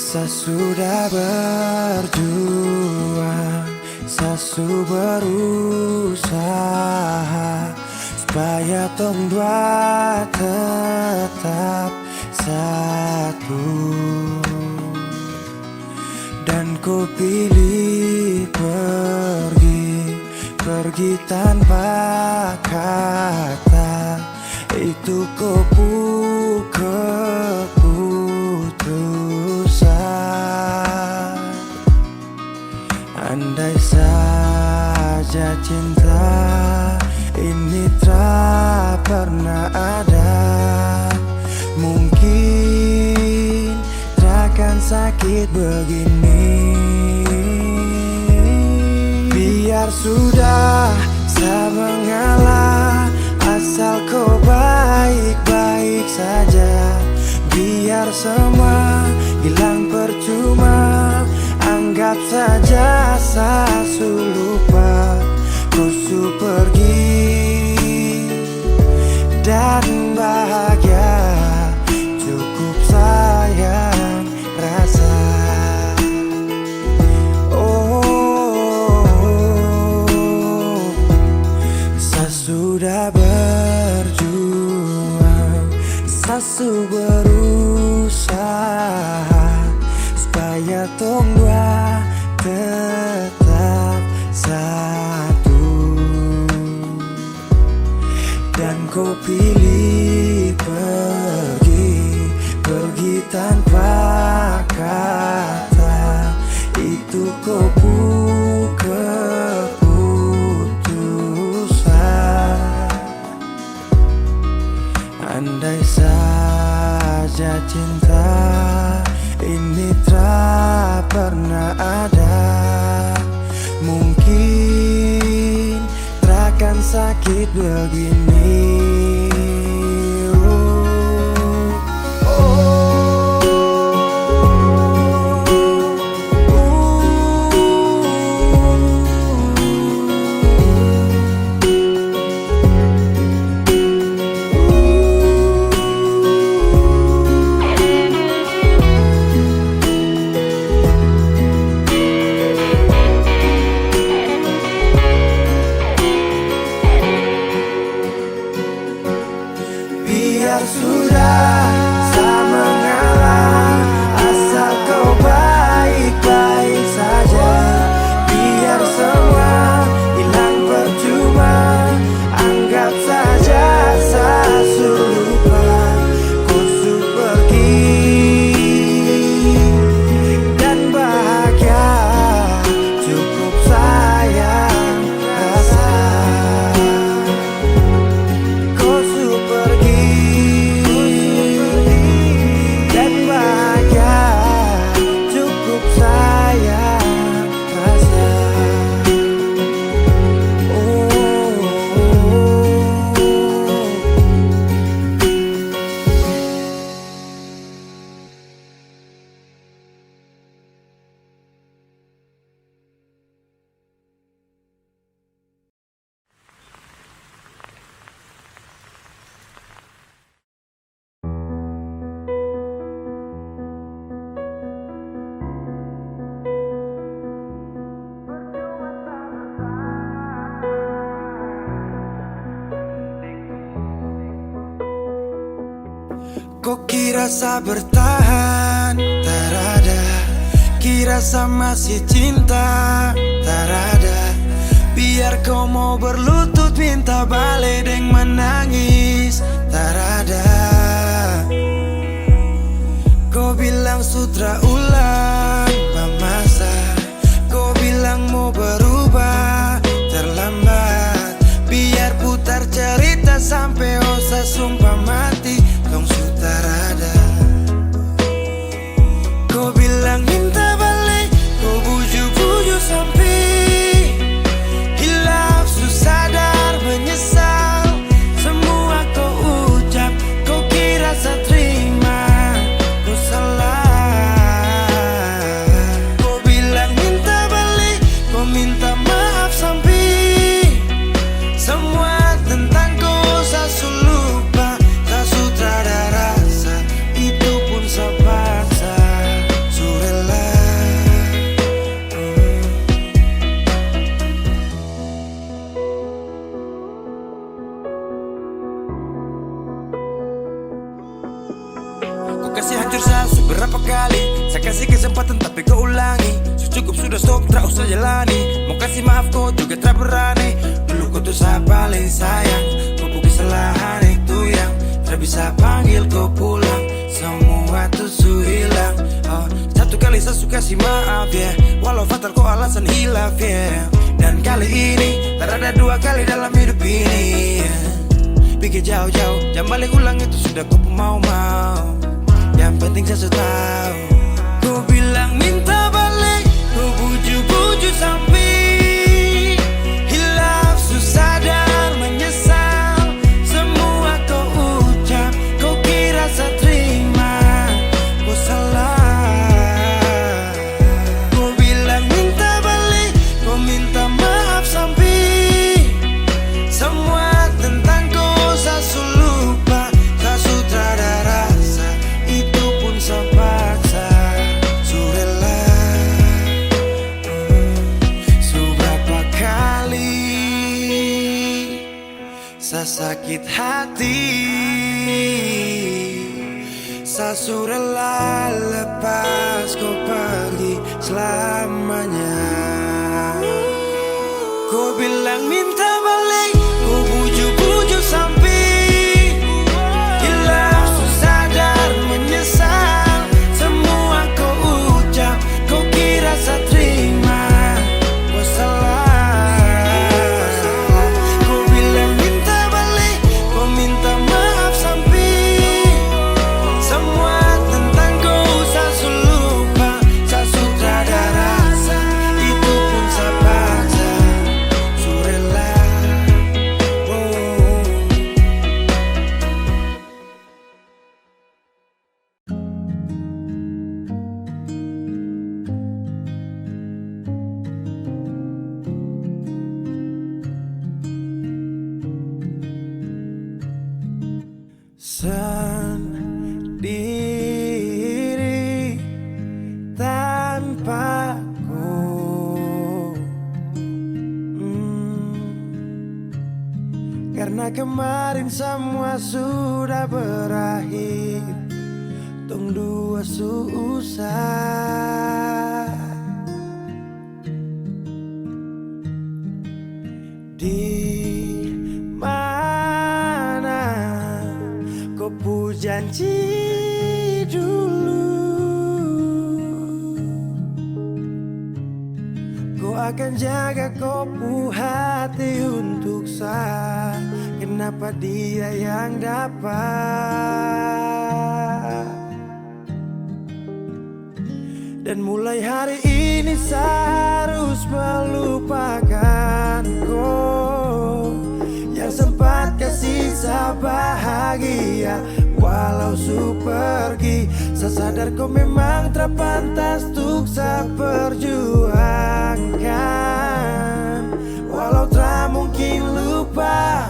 Sesudah berjuang, sesu berusaha supaya tong dua tetap satu. Dan ku pilih pergi tanpa kata. Itu keputusan. Andai saja cinta ini tak pernah ada, mungkin takkan sakit begini. Biar sudah saya mengalah, asal kau baik-baik saja. Biar semua hilang percuma, anggap saja saya lupa. Kau pergi dan bahagia, cukup sayang rasa. Sesudah berjuang, sesu berusaha supaya tong dua tetap satu. Dan kau pilih pergi tanpa kata. Itu keputusan. Andai saja cinta ini tak pernah ada, mungkin takkan sakit begini. Biar sudah saya mengalah, asal kau baik-baik saja. Biar semua hilang percuma, anggap saja saya lupa. Kau pergi dan bahagia, cukup sayang rasa. Kau pergi dan bahagia, cukup sayang rasa. Kau kira saya bertahan, tak ada. Kira saya masih cinta, tak ada. Biar kau mau berlutut minta balik deng menangis, tak ada. Kau bilang sutra ulang masa, kau bilang mau berubah terlambat. Biar putar cerita sampai osa sumpah mati, dong sutarada. Kau bilang minta balik, kau buju-buju sampai hilaf, sadar menyesal. Semua kau ucap, kau kira saya terima, kau salah. Kau bilang minta balik, kau minta maaf sampai semua tentang kau saya lupa, tak sutra. kasih hancur saya seberapa kali. Saya kasih kesempatan tapi kau ulangi. Cukup sudah stop, tak usah jalani. Mau kasih maaf kau juga tak berani. Dulu kau tuh saya paling sayang. Kau bukan kesalahan itu yang tak bisa panggil kau pulang. Semua tuh su hilang. Satu kali saya suka kasih maaf ya, walau fatal kau alasan hilaf ya. Dan kali ini tak ada dua kali dalam hidup ini ya. Pikir jauh-jauh, jangan balik ulang itu sudah kau mau-mau. Yang penting saya sudah tahu. Kau bilang minta balik, kau bujuk-bujuk sampai hilaf, susah dan menyesal. Semua kau ucap, kau kira saya terima. Kau salah. Kau bilang minta balik, kau minta maaf sampai semua tentang kau saya lupa. Saya sudah ada rasa, itu pun saya paksa. Surela seberapa kali saya sakit hati. Saya surela lepas kau pergi selamanya. Kau bilang minta balik, kau bujuk-bujuk sampai hilaf, susah dan menyesal. Semua kau ucap, kau kira saya terima. Kau salah. Kau bilang minta balik, kau minta maaf sampai semua tentang kau saya lupa. Saya sudah ada rasa, itu pun saya paksa. Surela. Sendiri tanpaku. Karena kemarin semua sudah berakhir. Tong dua susah. Di mana kau pu janji dulu, kau akan jaga kau pu hati untuk saya. Kenapa dia yang dapat? Dan mulai hari ini saya harus melupakan kau yang sempat kasih saya bahagia. Walau su pergi, saya sadar kau memang terpantas untuk saya perjuangkan. Walau tak mungkin lupa,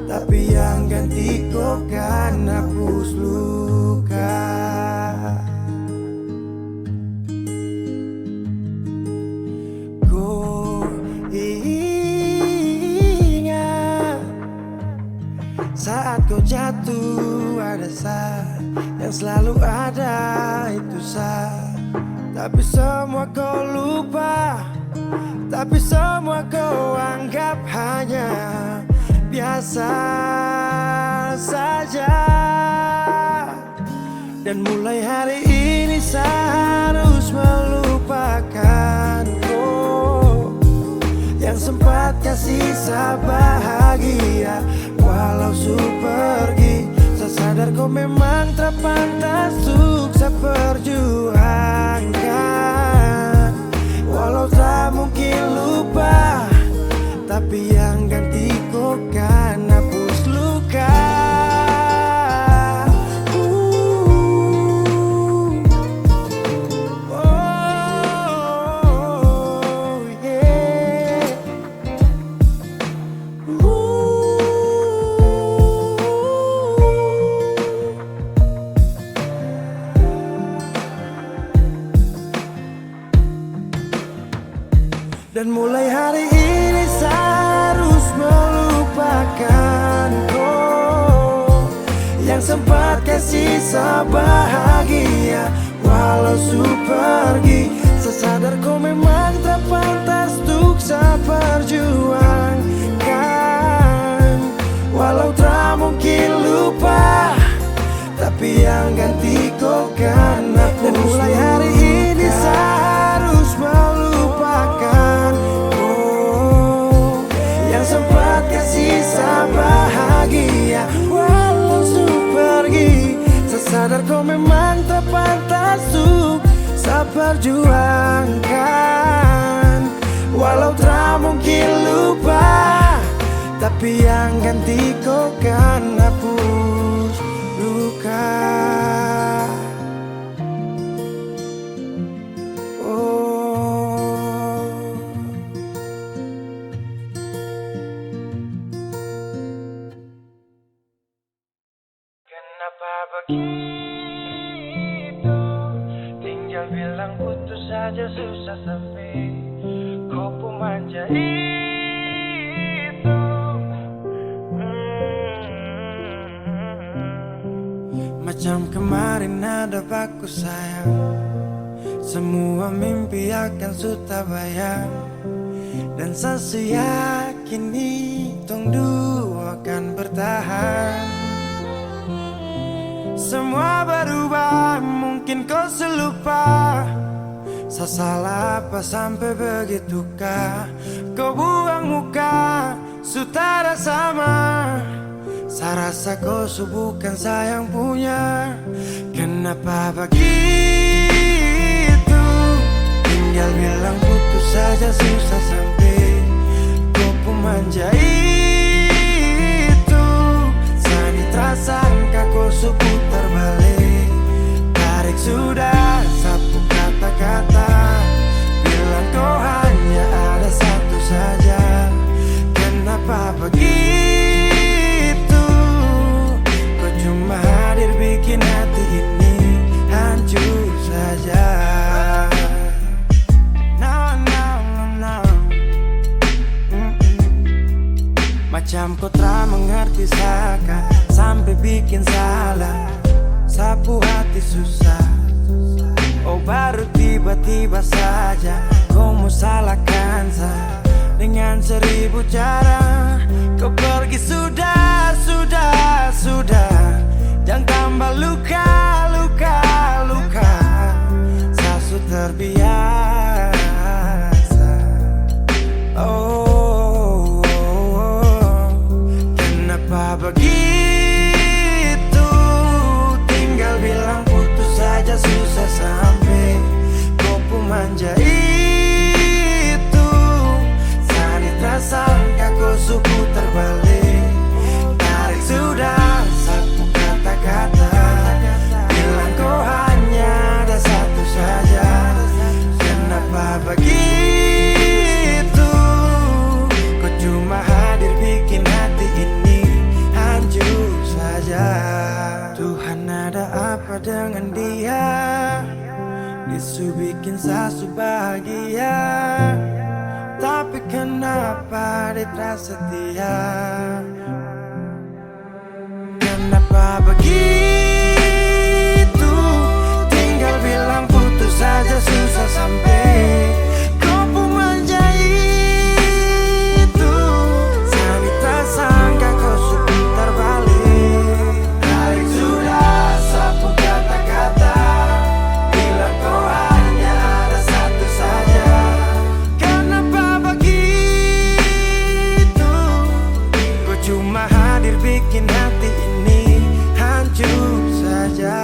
tapi yang ganti kau kan hapus luka. Kau ingat saat kau jatuh, ada saya yang selalu ada, itu saya. Tapi semua kau lupa, tapi semua kau anggap hanya biasa saja. Dan mulai hari ini saya harus melupakan kau yang sempat kasih saya bahagia. Walau su pergi, saya sadar kau memang terpantas untuk saya perjuangkan. Walau tak mungkin lupa, tapi yang ganti kau kan hapus luka. Dan mulai hari ini saya harus melupakan kau yang Yang sempat kasih sebahagia walau su pergi. Sesadar kau memang tak pantas untuk saya perjuangkan. Walau tak mungkin lupa, tapi yang ganti kau kan aku. Dan mulai hari ini saya harus melupakan yang sempat kasih saya bahagia walau su pergi. Sesadar kau memang tak pantas untuk saya perjuangkan. Walau tak mungkin lupa, tapi yang ganti kau kan hapus luka. Kenapa begitu? Tinggal bilang putus saja susah sampai kau pun manja itu. Macam kemarin ada baku sayang, semua mimpi akan sudah bayang. Dan saya yakin tong dua akan bertahan. Semua berubah, mungkin kau selupa. Saya salah apa sampai begitukah? Kau buang muka, sutara sama. Saya rasa kau bukan sayang punya. Kenapa begitu? Tinggal bilang putus saja susah sampai kau pun manja itu. Sani tersangka kau putar balik, tarik sudah sapu kata-kata. Bilang kau hanya ada satu saja. Kenapa begitu? Kau cuma hadir bikin hati ini hancur saja. Macam kau tak mengerti saka, sampai bikin salah, sapu hati susah. Oh baru tiba-tiba saja kau mau salahkan saya dengan 1000 cara. Kau pergi sudah. Jangan tambah luka. Saya sudah terbiasa. Kenapa begitu? Tinggal bilang putus saja susah sampai kau pun manja itu. Sani tersangka kau putar balik, tarik sudah sapu kata-kata. Bilang kau hanya ada satu saja. Kenapa begitu? Kau cuma hadir bikin hati ini hancur saja. Tuhan ada apa dengan dia? Disu bikin sasu bahagia, tapi kenapa dia tak setia? Kenapa begitu? Tinggal bilang putus saja susah sampai kau pun manja itu. Sani tersangka kau putar balik, tarik sudah sapu kata-kata. Bilang kau hanya ada satu saja. Kenapa begitu? Kau cuma hadir bikin hati ini hancur saja.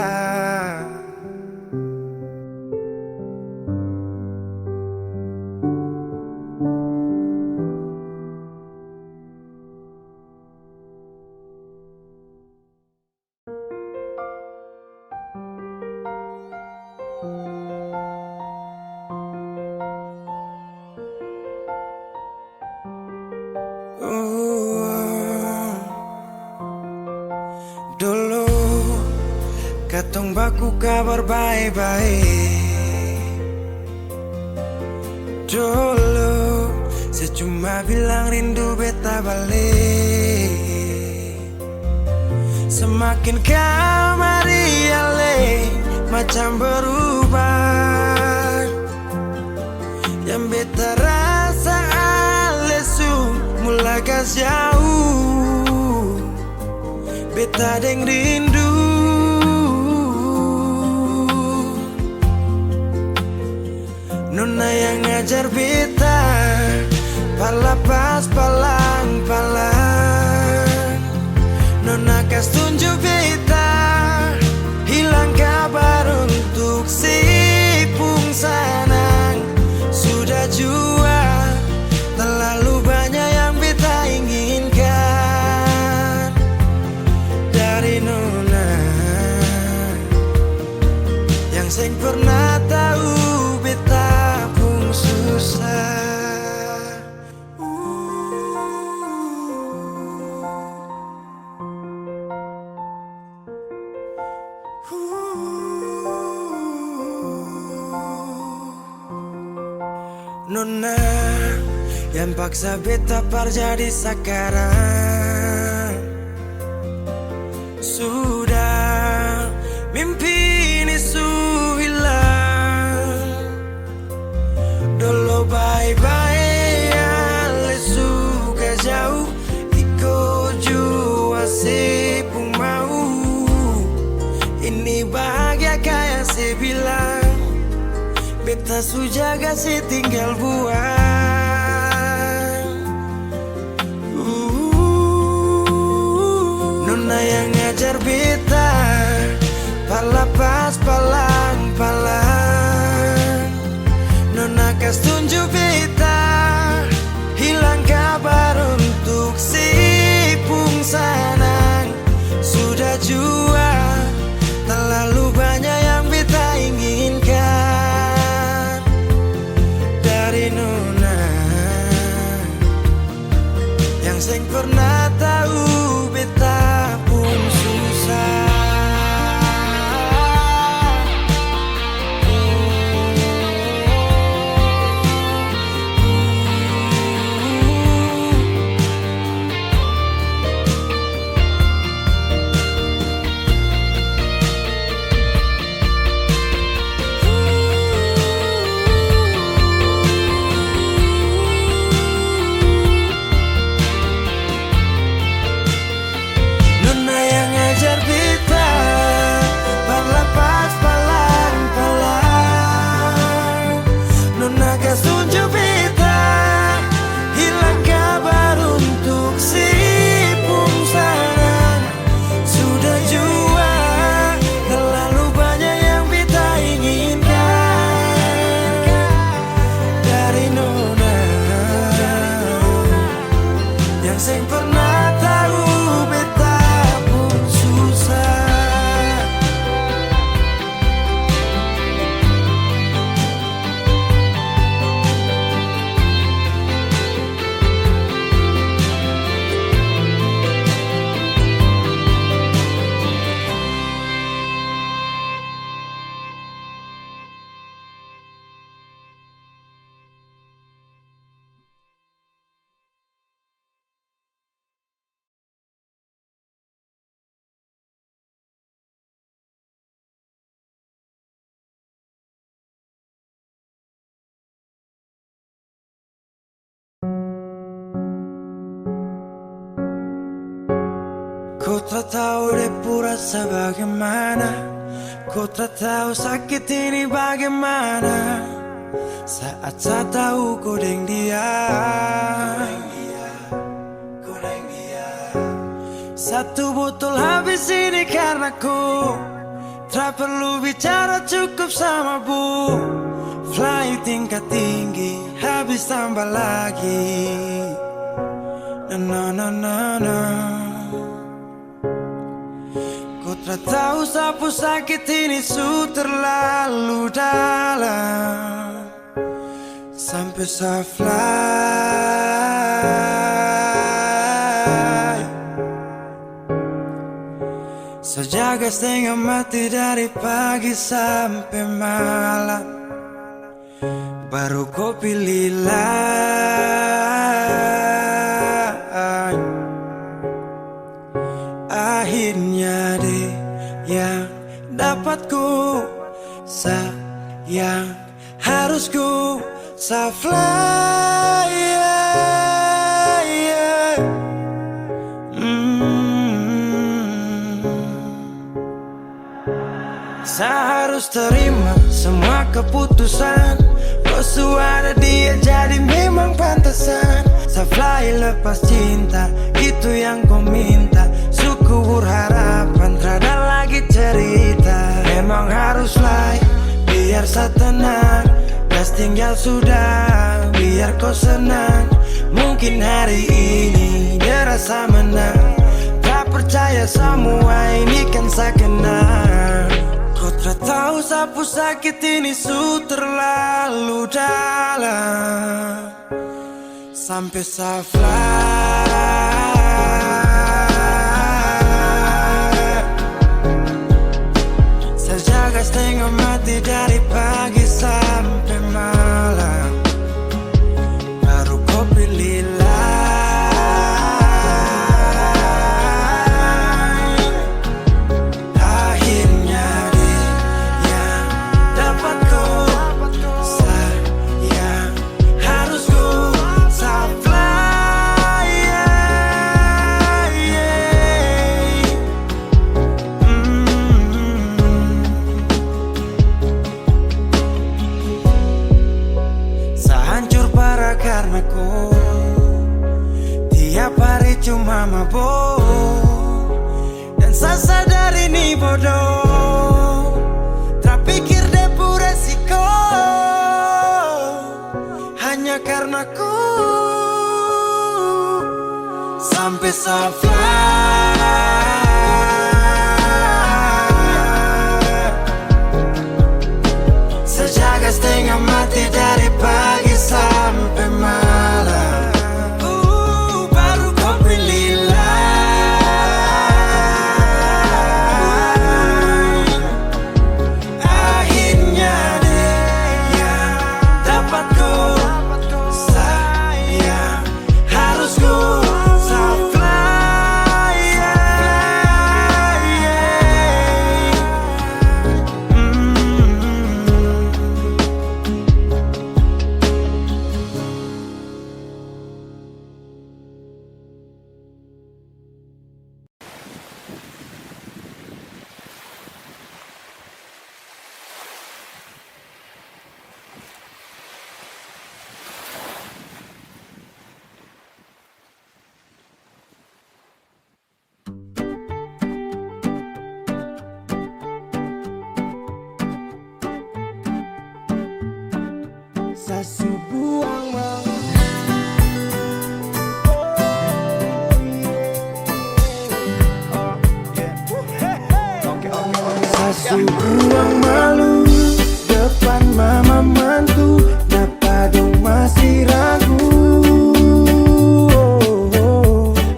Dulu katong baku kabar baik-baik. Dulu saya cuma bilang rindu beta balik. Semakin kamari ale macam berubah, yang beta rasa alesu mulai gas jauh, beta deng rindu. Nona yang ngajar beta palapas palang-palang, Nona kas tunjuk beta hilang kabar untuk si Pungsanang. Sudah jua terlalu banyak yang beta inginkan dari Nona, yang seng pernah tahu beta pun susah. Nona yang paksa beta par jadi sekarang, sudah mimpi ini su hilang. Dulu bye-bye ale suka jauh, iko jua si pun mau. Ini bahagia kayak si bilang, beta su jaga si tinggal buang. Nona yang ngajar beta palapas palang-palang, Nona kas tunjuk beta hilang kabar untuk si Pungsanang. Sudah jua terlalu banyak yang beta inginkan dari Nona, yang seng pernah tahu beta pun susah. Kau tak tahu depu rasa bagaimana, kau tak tahu sakit ini bagaimana, saat saya tahu kau deng dia. Satu botol habis ini karena ku tak perlu bicara, cukup sama bu. Fly tingkat tinggi habis tambah lagi. No no no no. Kau tak tahu sapu sakit ini su terlalu dalam, sampai saya fly. Sejaga setengah mati dari pagi sampai malam, baru kau pilih lain. Akhirnya dapatku. Sayang harusku sa fly, yeah, yeah. Saya harus terima semua keputusan. Bosu ada dia jadi memang pantasan. Saya fly lepas cinta, itu yang kau minta. Suku berharapan, terada lagi cerita. Memang harus fly, biar saya tenang. Gas tinggal sudah, biar kau senang. Mungkin hari ini dia rasa menang. Tak percaya semua ini kan saya kenal. Kau tak tahu sapu sakit ini su terlalu dalam. Sampai saya fly, saya jaga setengah mati dari pagi sampai malam. Baru kau pilih karena kau. Tiap hari cuma mabuk, dan saya sadar ini bodoh. Tak pikir depu resiko, hanya karena ku. Sampai saya fly, saya jaga setengah mati dari pagi sampai malam. Baru kau pilih lain. Akhirnya dia dapatku. Sayang harusku saya fly, yeah, yeah. Sasu buang mau. Sasu buang malu depan mama mantu. Kenapa dong masih ragu?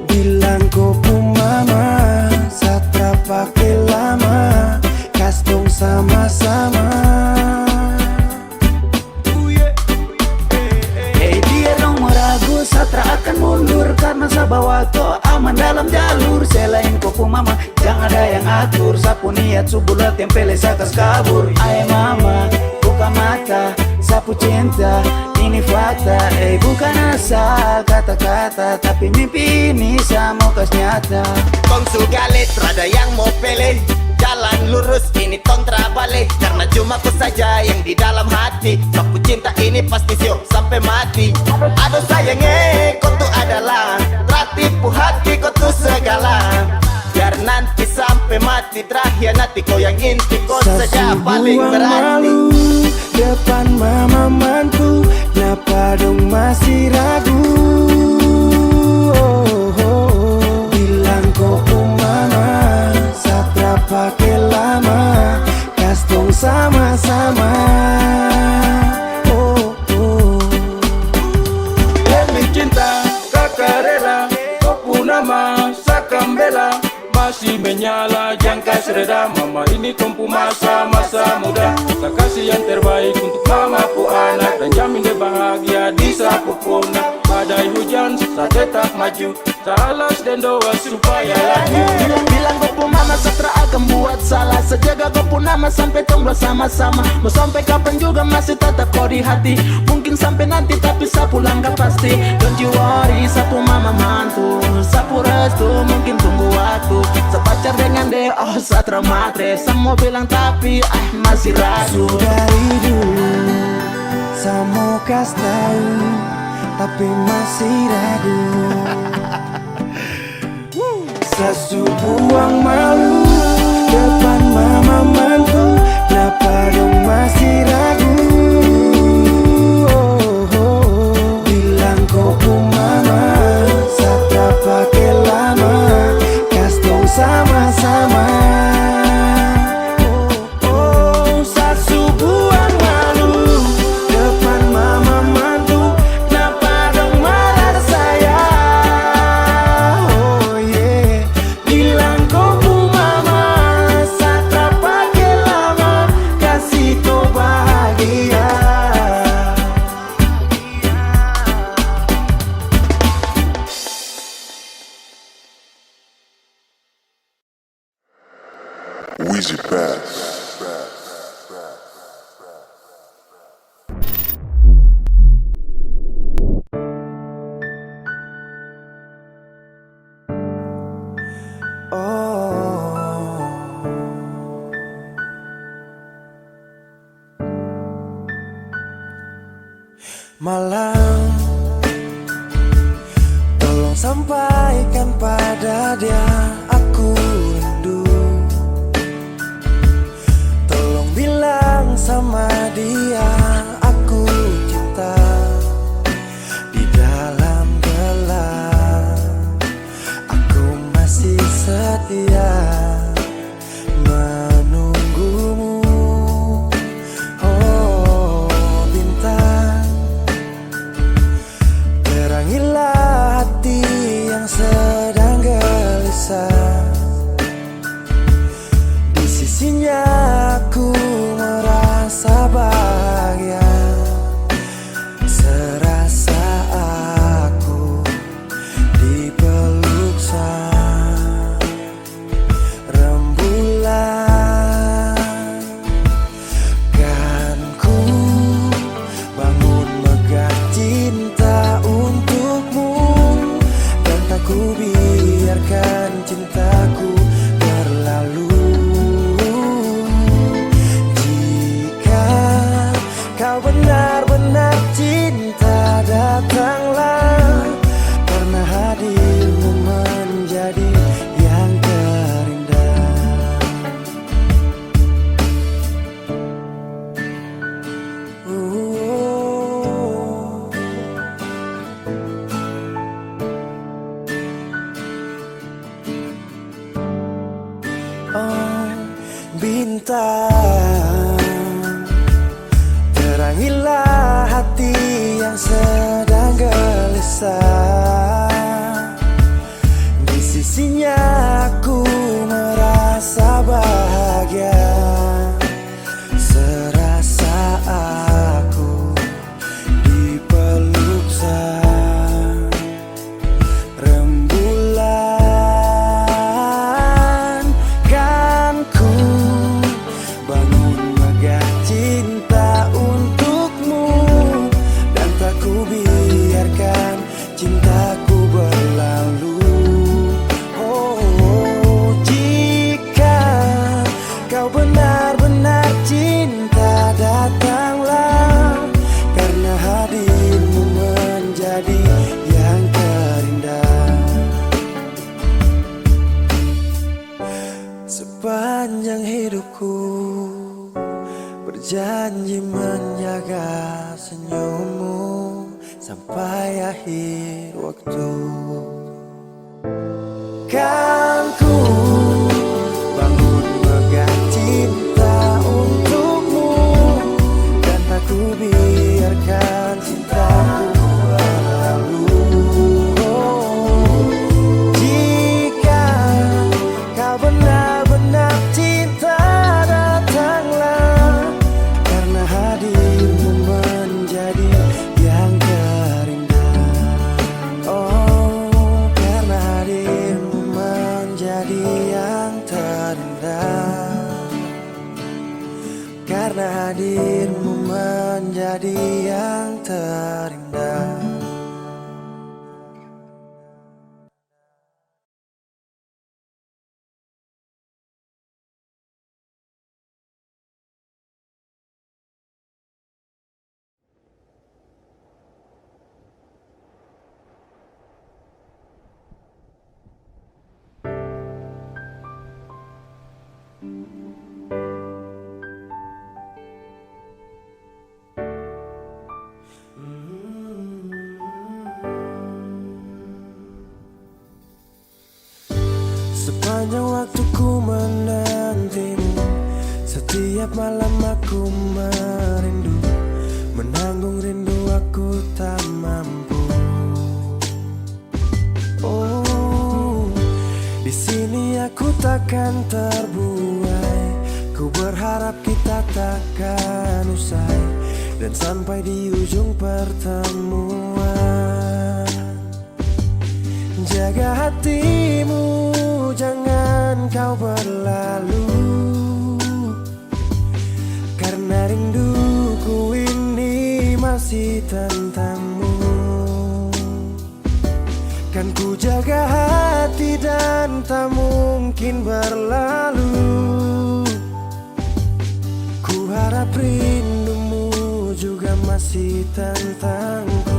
Bilang kau pun mama, satra pakai lama. Kas dong sama-sama. Satra akan mundur karena saya bawa kau aman dalam jalur. Selain kau pun mama, jangan ada yang atur. Sapu niat subulat tempele sakas kabur. Ay mama, buka mata, sapu cinta, ini fakta. Bukan asal kata-kata, tapi mimpi ini sama kas nyata. Kong sugalit, rada yang mau pele. Jalan lurus ini kontra balik, karena cuma ku saja yang di dalam hati. Sapu cinta ini pasti siok sampai mati. Aduh sayangnya kau tuh adalah tertipu hati kau tuh segala. Biar nanti sampai mati terakhir nanti kau yang inti kau saja paling berarti. Depan mama mantu, kenapa dong masih ragu? Bilang kau pun mama, satra pakai lama. Kas dong sama-sama. Demi cinta kakak rela, kau pun nama sakambela. masih menyala, jangan kasih reda. Mama ini tumpu masa-masa muda. Tak kasih yang terbaik untuk mama pu anak, dan jamin dia bahagia di sapu punah. Badai hujan, saya tetap maju, salas dan doa supaya laju. Bilang gue pun mama setra akan buat salah. Sejaga gue pun nama sampai tong bersama-sama. Mau sampai kapan juga masih tetap kau di hati. Mungkin sampai nanti tapi saya pulang gak pasti. Don't you worry, sapu mama mantu, sapu restu mungkin tunggu waktu. Sepacar dengan dia, oh satra matre. Semua bilang tapi masih ragu. Dari dulu saya mau kasih tahu, tapi masih ragu. Sesubuang malu depan mama mantu, kenapa dong masih ragu? Bilang kau pun mama, satra pakai lama, kasih sama-sama. Sesubuang malu depan mama mantu, kenapa dong marah saya? Oh yeah, bilang kau pun mama, satra pakai lama, kasih kau bahagia. Wheezy Bass. Malam, tolong sampaikan pada dia aku rindu. Tolong bilang sama dia aku cinta. Di dalam gelap aku masih setia menunggumu. Oh bintang, terangilah hati yang sedang gelisah. Di sisinya aku merasa bahagia, serasa aku dipeluk sang rembulan. Kan ku bangun megah cinta untukmu, dan tak ku biarkan cintaku berlalu. Jika kau benar-benar cinta, datanglah, karena hadirmu menjadi yang terindah. Oh bintang, terangilah hati yang sedang gelisah. Di sisinya aku merasa bahagia, serasa aku dipeluk sang rembulan. Kan ku bangun megah cinta untukmu, dan tak ku biarkan cintaku berlalu. Oh jika kau benar-benar cinta, datanglah, karena hadirmu menjadi yang terindah. Sepanjang hidupku berjanji menjaga senyummu sampai akhir waktu. Kan ku bangun megah cinta untukmu, dan tak ku biarkan cintaku berlalu. Oh, jika hadirmu menjadi yang terindah. Sepanjang waktu ku menantimu, setiap malam aku merindu, menanggung rindu aku tak mampu. Oh, di sini aku takkan terbuai. Ku berharap kita takkan usai dan sampai di ujung pertemuan. Jaga hatimu, jangan kau berlalu, karena rinduku ini masih tentangmu. Kan ku jaga hati dan tak mungkin berlalu. Ku harap rindumu juga masih tentangku.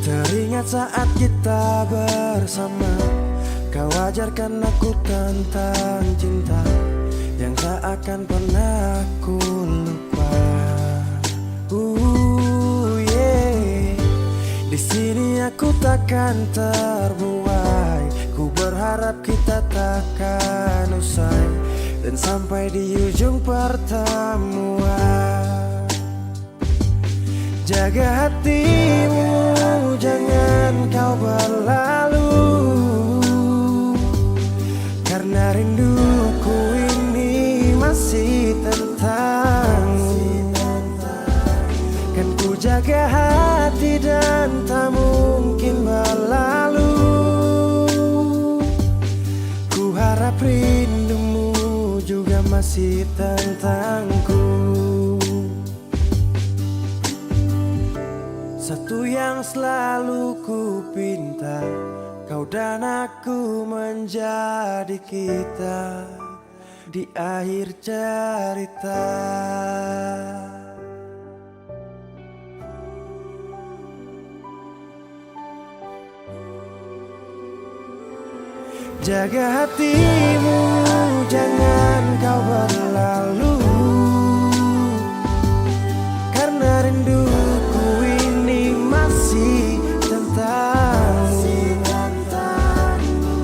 Teringat saat kita bersama, kau ajarkan aku tentang cinta yang tak akan pernah aku lupa. Yeah. Di sini aku takkan terbuai. Ku berharap kita takkan usai dan sampai di ujung pertemuan. Jaga hatimu, jangan kau berlalu, karena rinduku ini masih tentangmu. Kan ku jaga hati dan tak mungkin berlalu. Ku harap rindumu juga masih tentangku. Satu yang selalu ku pinta, kau dan aku menjadi kita di akhir cerita. Jaga hatimu, jangan kau berlalu, karena rinduku ini masih tentangmu.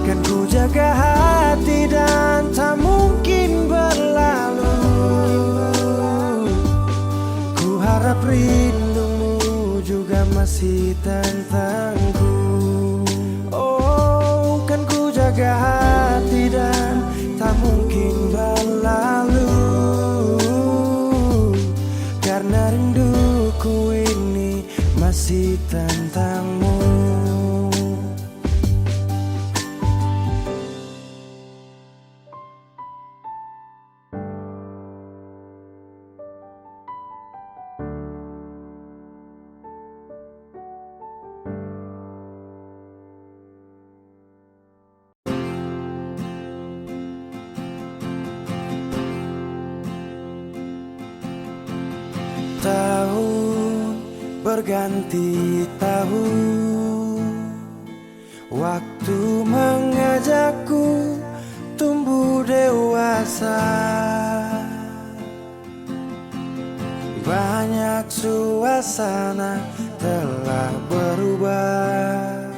Kan ku jaga hati dan tak mungkin berlalu. Ku harap rindumu juga masih tentangku. Oh, kan ku jaga hati dan tak mungkin berlalu, karena rinduku ini masih tentangmu. Tahun berganti tahun, waktu mengajakku tumbuh dewasa. Banyak suasana telah berubah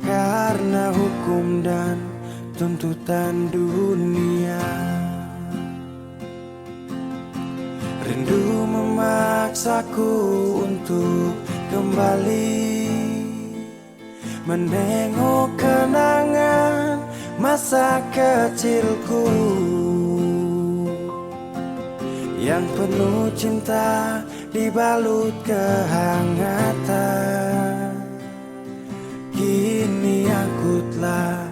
karena hukum dan tuntutan dunia. Rindu memaksaku untuk kembali menengok kenangan masa kecilku. yang penuh cinta dibalut kehangatan. Kini aku telah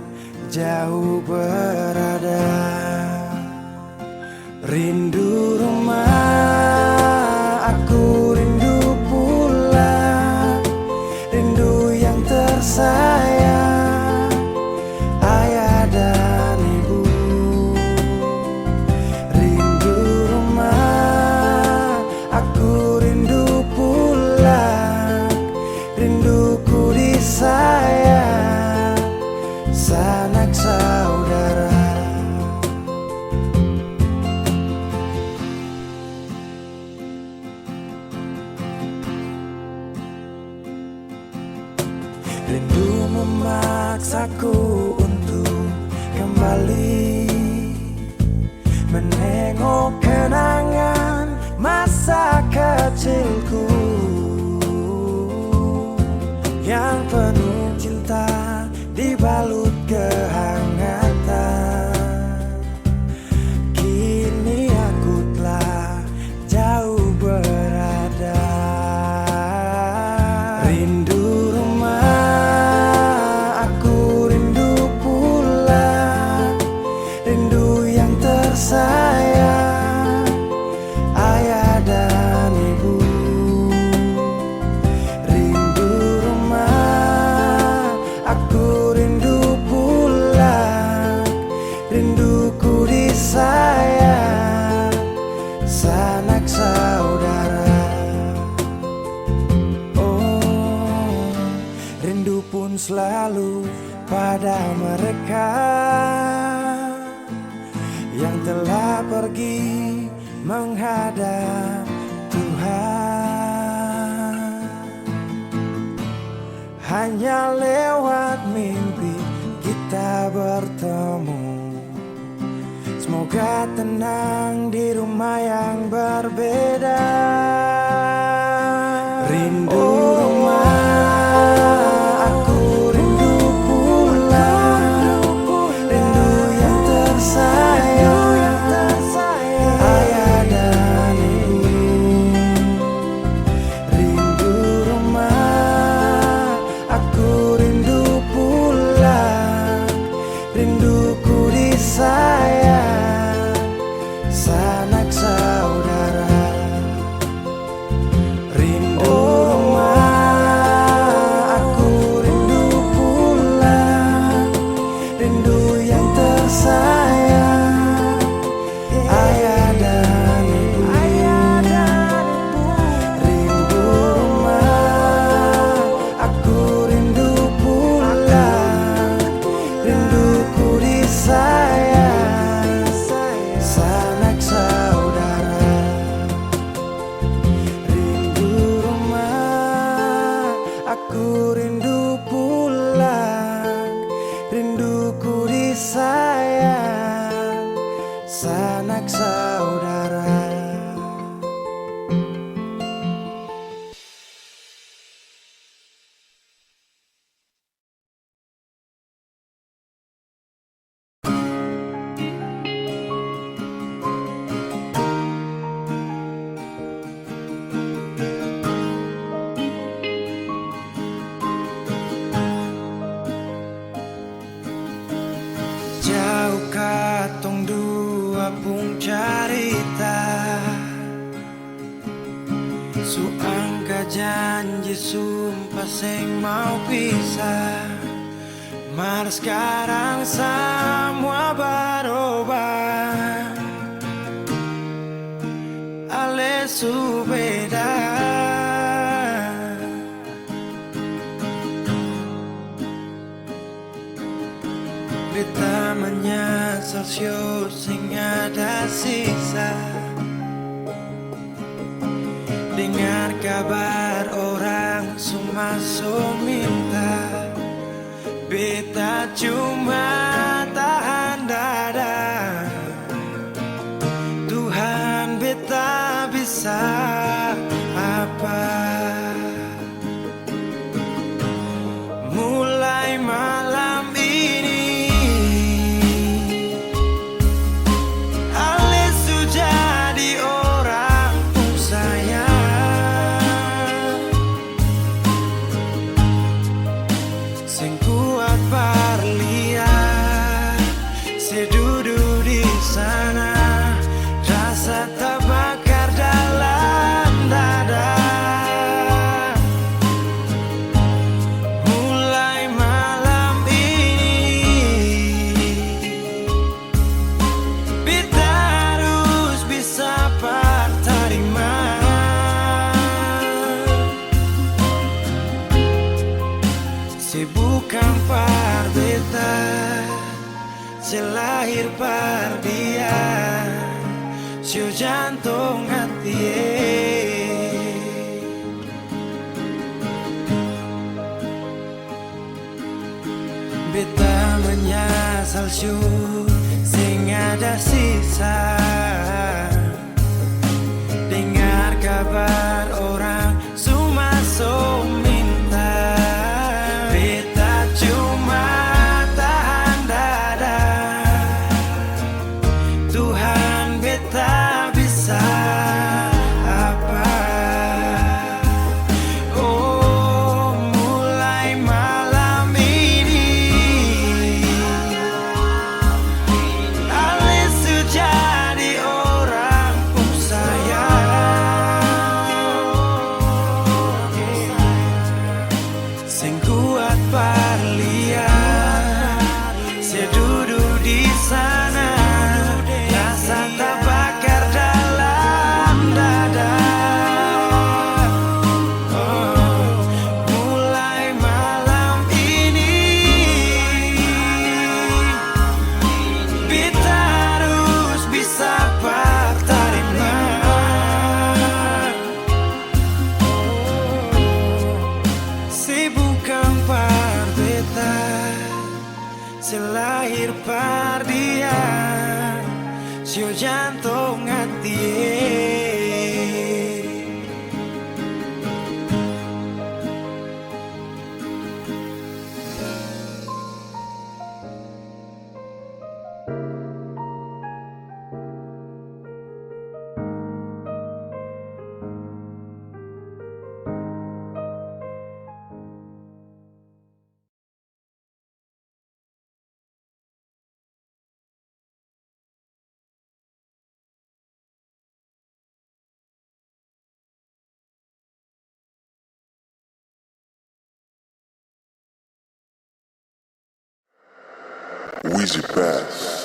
jauh berada, rindu rumah, aku rindu pulang, rindu yang tersayang, ayah dan ibu. Rindu rumah, aku rindu pulang, rinduku disayang, sanak saudara. Rindu memaksaku untuk kembali menengok kenangan masa kecilku yang penuh cinta dibalut kehangatan. Kini aku telah jauh berada, rindu rumah, aku rindu pulang, rindu yang tersayang, ayah dan ibu. Rindu rumah, aku rindu pulang, rinduku disayang, sanak saudara. Oh, rindu pun selalu pada mereka yang telah pergi menghadap Tuhan. Hanya lewat mimpi kita bertemu. Semoga tenang di rumah yang berbeda. Rindu rumah, aku rindu pulang, rindu yang tersayang, ayah dan ibu. Rindu rumah, aku rindu pulang, rinduku disayang, sanak saudara. Rindu rumah, aku rindu pulang, rindu yang tersayang, ayah dan ibu. Rindu rumah, aku rindu pulang, rinduku disayang, sanak saudara. Rindu rumah, aku rindu pulang, rinduku disayang, sanak saudara. Jauh katong dua pung carita, suangka janji sumpah seng mau pisah. Mar sekarang semua berubah, ale su beda. Beta menyesal sio sing ada sisa. Dengar kabar orang semua minta, beta cuma tahan dada. Tuhan beta bisa apa? Mulai malam ini Ale sudah di Se bukan par beta, se lahir par dia, se jantung hati. Beta menyasal syur, sing ada sisa. Dengar kabar orang cuma so minta. Beta cuma tahan dada. Tuhan beta bisa apa? Oh, mulai malam ini Ale sudah jadi orang sayang. Sing kuat parlian, saya duduk di sana, rasa terbakar dalam dada. Oh, mulai malam ini kita harus bisa pak terima. Si bukan par beta, si lahir par dia, si jantung hati. Wheezy Bass.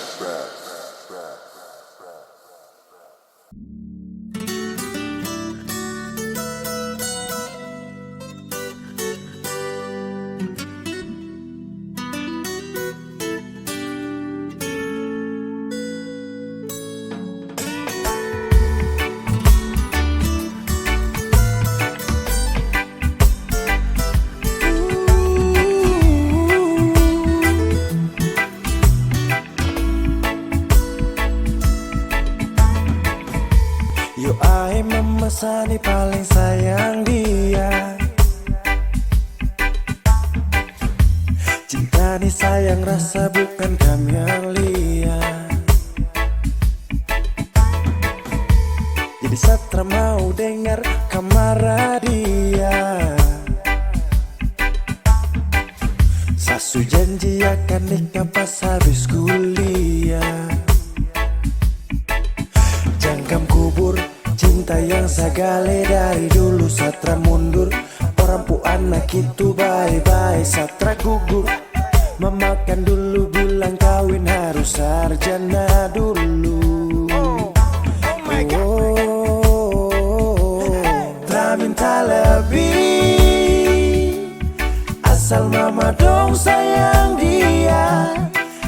Yo ai memesani paling sayang dia. Cinta ni sayang rasa bukan kami yang lihat. Jadi Satra mau dengar kamar dia. Sasu janji akan nikah pas habis kuliah. Jangkam kubur cinta yang sagale dari dulu. Satra mundur, orang pu anak itu bye-bye. Satra gugur, memakan dulu, bilang kawin harus sarjana dulu. Tak minta lebih, asal mama dong sayang dia.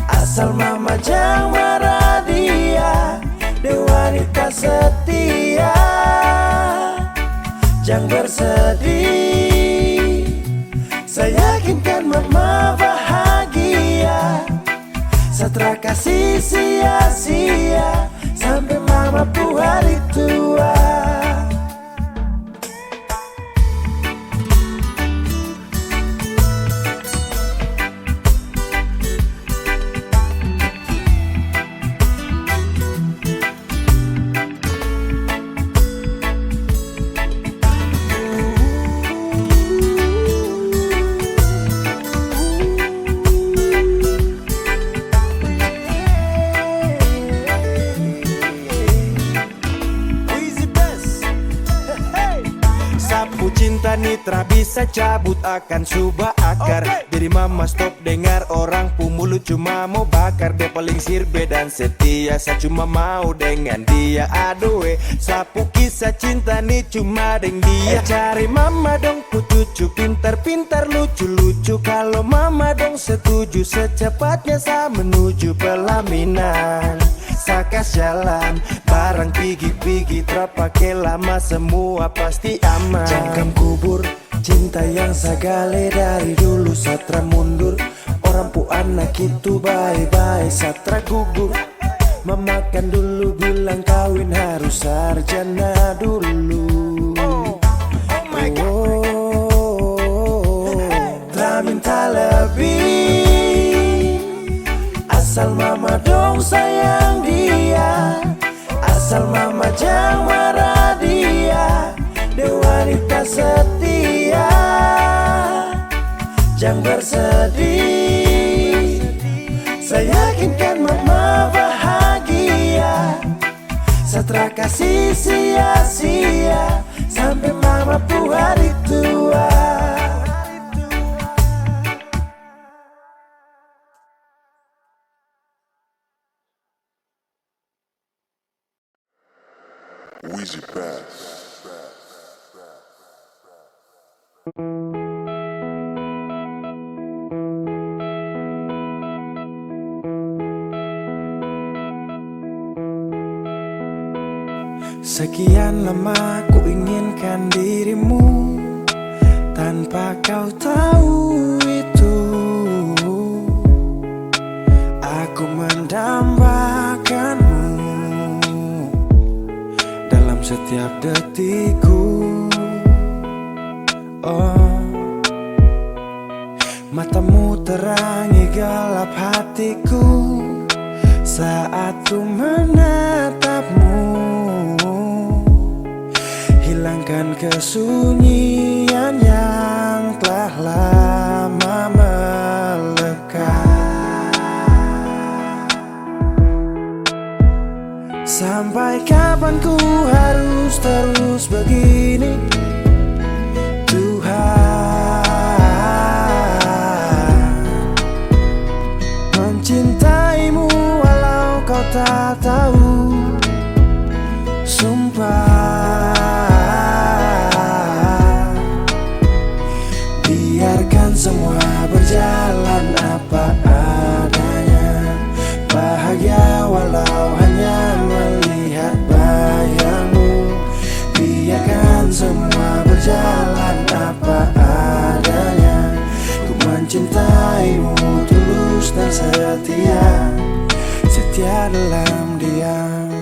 Asal mama jangan marah dia. Dia wanita setia, jangan bersedih. Saya yakinkan mama bahagia. Satra kasih sia-sia sampai mama pu hari tua. Easy best. tra bisa cabut akan subah akar. Jadi mama stop dengar orang mulut cuma mau bakar. Dia paling sirbe dan setia, saya cuma mau dengan dia. Aduh sapu kisah cinta nih cuma dengan dia. Cari mama dong cucu pintar-pintar lucu-lucu. Kalau mama dong setuju secepatnya saya menuju pelaminan. Sakas jalan barang pigi-pigi terpakai lama semua pasti aman. Jangkam kubur cinta yang sagale dari dulu satra mundur. Orang pu anak itu bye-bye satra gugur. Memakan dulu bilang kawin harus sarjana dulu. Tak minta lebih, asal mama dong sayang dia. Asal mama jangan marah dia. Dia wanita setia, jangan bersedih. Saya yakinkan mama bahagia. Satra kasih sia-sia sampai mama pu hari tua. Wheezy Bass. Sekian lama ku inginkan dirimu tanpa kau tahu itu. Aku mendambakanmu dalam setiap detikku. Oh, matamu terangi gelap hatiku saat ku menatapmu. Hilangkan kesunyian yang telah lama melekat. Sampai kapan ku harus terus begini Tuhan, mencintaimu walau kau tak tahu. Sumpah, biarkan semua berjalan apa adanya. Bahagia walau hanya melihat bayangmu. Biarkan semua berjalan apa adanya. Ku mencintaimu tulus dan setia, setia dalam diam.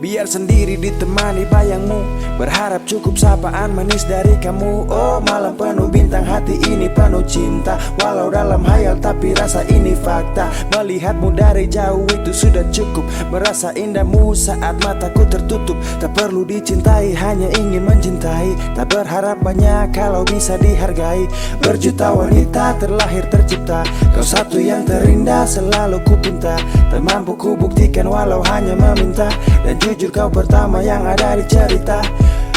Biar sendiri ditemani bayangmu, berharap cukup sapaan manis dari kamu. Oh malam penuh bintang, hati ini penuh cinta. Walau dalam hayal tapi rasa ini fakta. Melihatmu dari jauh itu sudah cukup. Merasa indahmu saat mataku tertutup. Tak perlu dicintai, hanya ingin mencintai. Tak berharap banyak kalau bisa dihargai. Berjuta wanita terlahir tercipta, kau satu yang terindah selalu ku pinta. Tak mampu ku buktikan walau hanya meminta. Dan jujur kau pertama yang ada di cerita.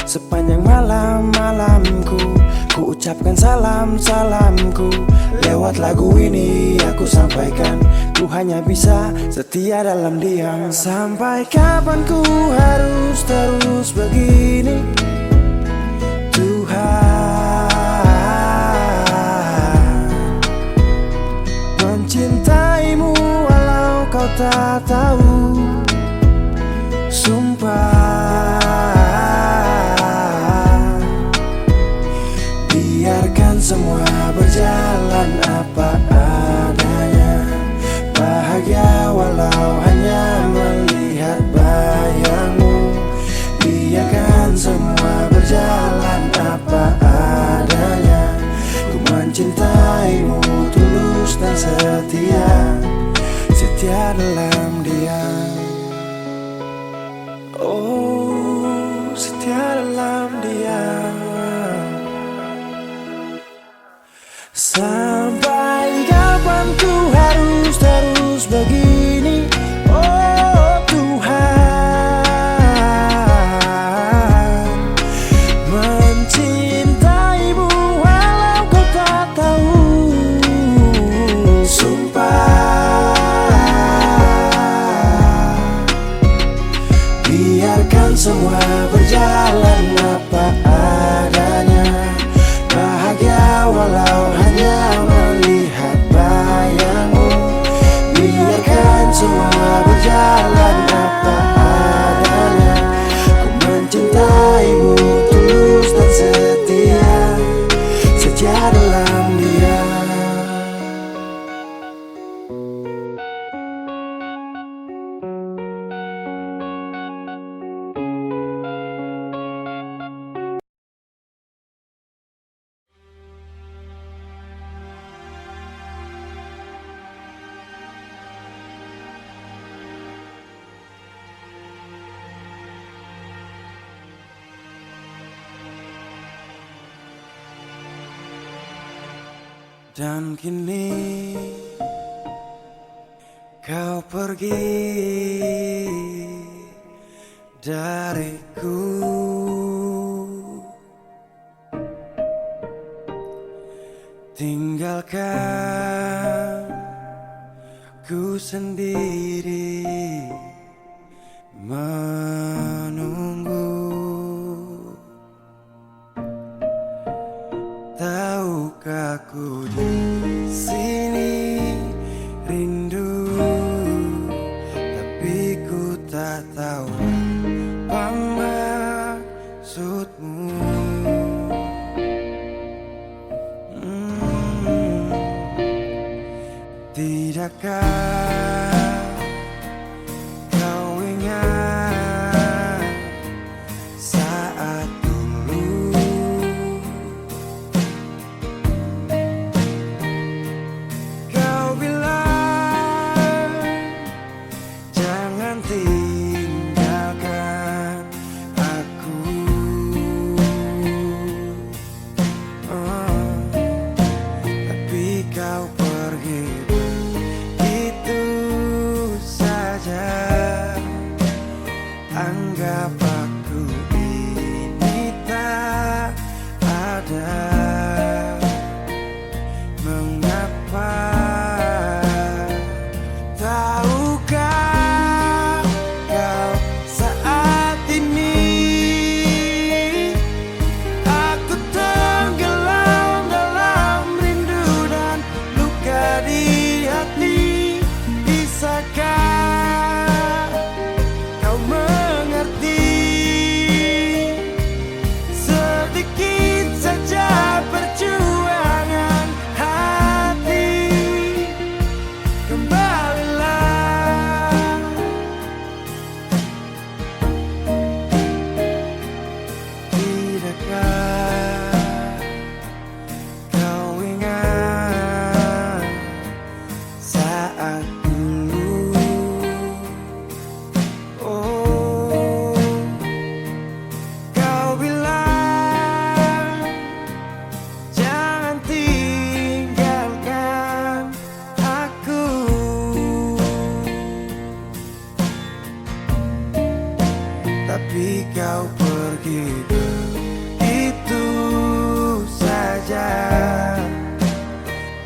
Sepanjang malam-malamku ku ucapkan salam-salamku. Lewat lagu ini aku sampaikan, ku hanya bisa setia dalam diam. Sampai kapan ku harus terus begini Tuhan, mencintaimu walau kau tak tahu. Sumpah, biarkan semua berjalan apa adanya. Bahagia walau hanya melihat bayangmu. Biarkan semua berjalan apa adanya. Ku mencintaimu tulus dan setia, setia dalam diam. Oh, setia dalam diam. Sampai kapan ku harus terus begini? Oh Tuhan, Dan kini kau pergi dariku. Tinggalkan ku sendiri menunggu. Tahukah ku di sini rindu, tapi ku tak tahu apa maksudmu. Tidakkah kau ingat saat dulu kau bilang jangan tinggalkan aku. Tapi kau pergi begitu saja. Anggap aku ini tak ada. Mengapa? Tahukah kau saat ini aku tenggelam dalam rindu dan luka di hati. Bisakah kau mengerti sedikit saja perjuangan hati? Kembalilah. Tidakkah kau ingat saat dulu? Oh, kau bilang jangan tinggalkan aku. Tapi kau pergi begitu saja.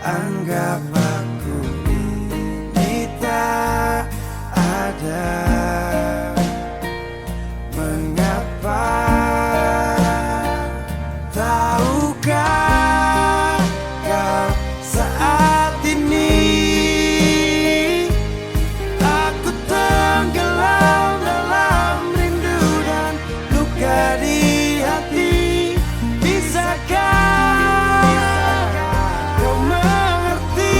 Anggap aku ini tak ada. Mengapa? Tahukah kau saat ini aku tenggelam dalam rindu dan luka di hati. Bisakah kau mengerti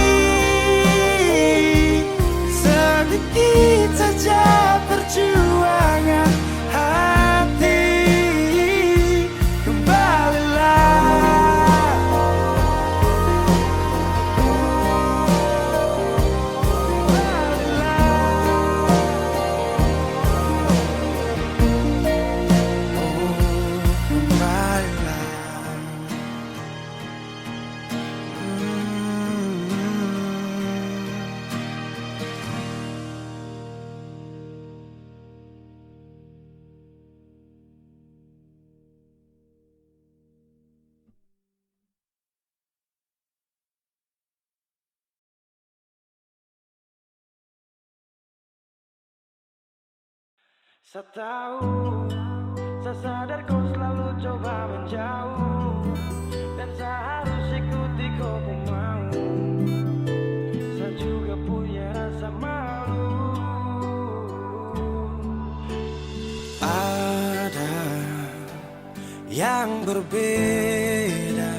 sedikit saja perjuangan hati? Kembalilah. Saya tahu, saya sadar kau selalu coba menjauh, dan saya harus ikuti kau mau. Saya juga punya rasa malu. Ada yang berbeda.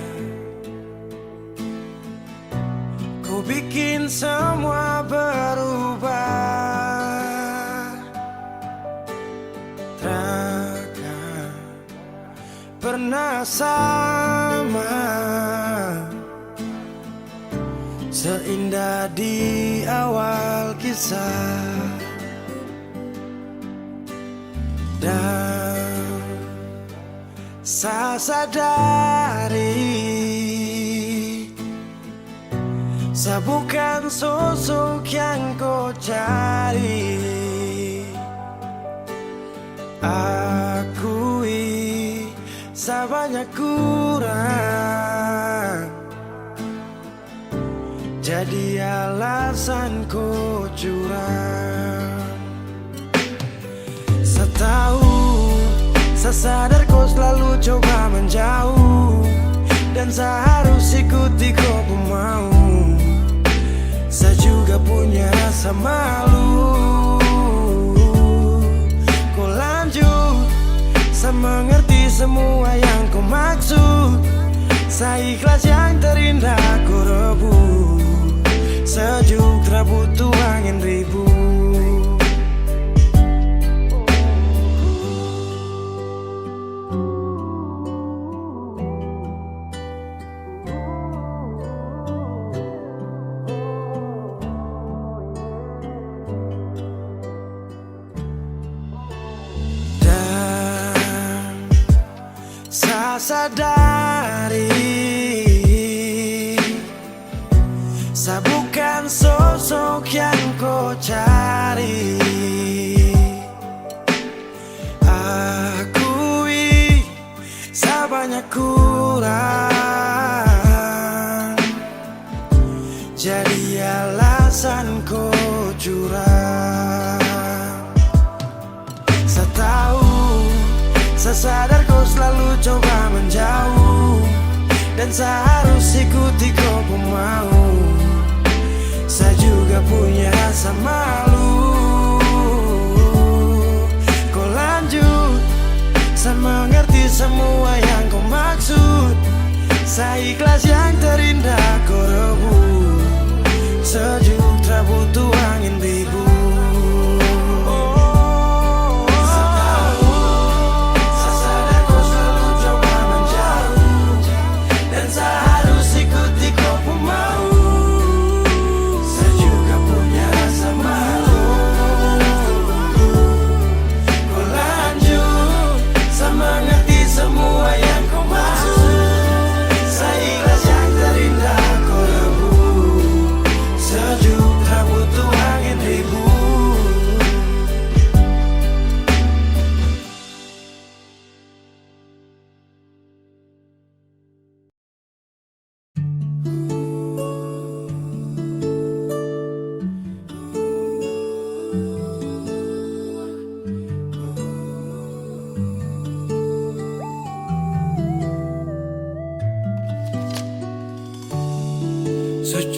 Kau bikin semua berubah. Takkan pernah sama seindah di awal kisah. Dan saya sadari Saya bukan sosok yang kau cari. Akui saya banyak kurang, jadi alasan kau curang. Saya tahu, saya sadar kau selalu coba menjauh, dan saya harus ikuti kau mau. Saya juga punya rasa malu. Kau lanjut, saya mengerti semua yang kau maksud. Saya ikhlas yang terindah kau rebut. Sejuk tak butuh angin ribut. Sadari saya bukan sosok yang kau cari. Akui saya banyak kurang, jadi alasan kau curang. Saya tahu, saya sadar kau selalu coba menjauh, dan saya harus ikuti kau mau. Saya juga punya rasa malu. Kau lanjut, saya mengerti semua yang kau maksud. Saya ikhlas yang terindah kau rebut. Sejuk tak butuh angin ribut.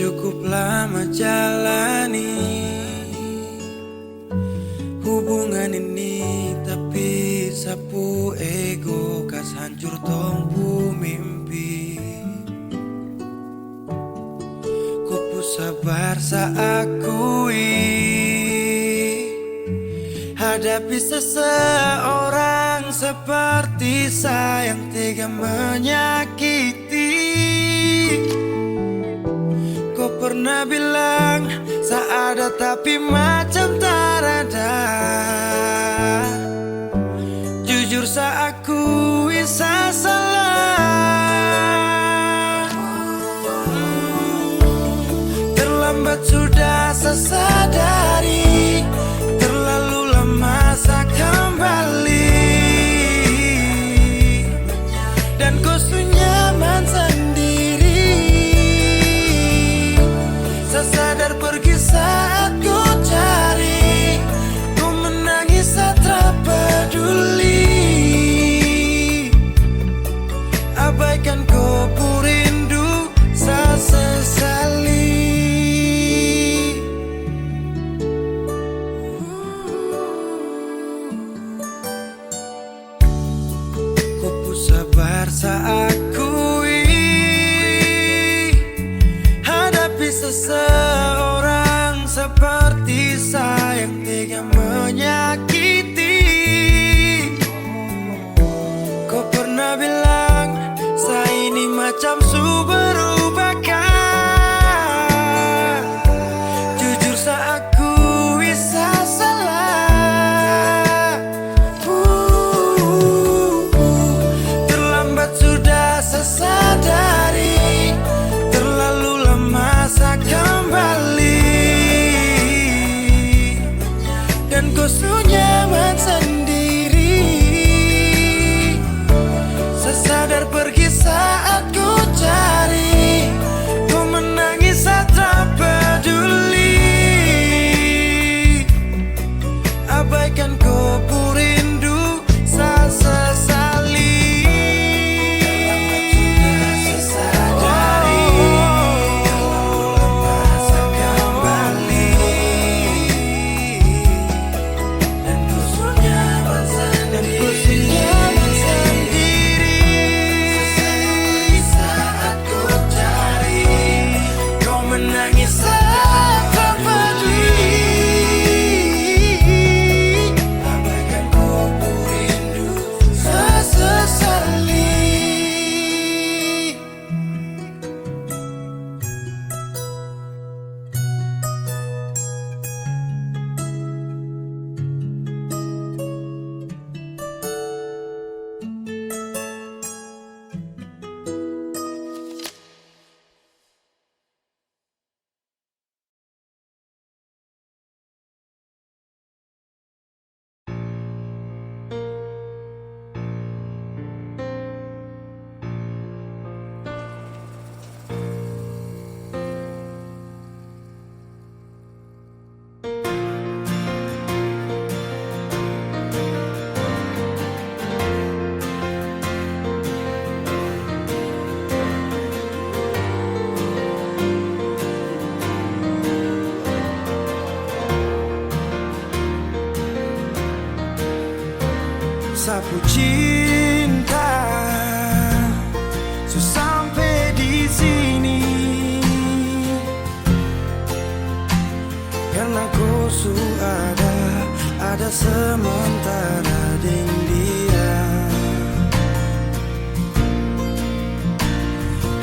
Cukup lama jalani hubungan ini, tapi sapu ego kas hancur tompu mimpi. Ku sabar saya akui hadapi seseorang seperti saya yang tega menyakiti. Kau pernah bilang saya ada tapi macam tak ada. Jujur saya akui saya salah. Terlambat sudah saya sadari, terlalu lama saya kembali, dan kau nyaman sendiri. Saya sadar pergi saat ku cari, ku menangis saat tak peduli. Abaikan kau rindu, saya sesali. Ku sabar saya akui hadapi seseorang seperti saya yang tega menyakiti. Kau pernah bilang saya ini macam berubahkan. Jujur saya akui saya salah. Terlambat sudah saya sadari, terlalu lama saya sapu cinta sampai di sini karena kau ada sementara dengan dia.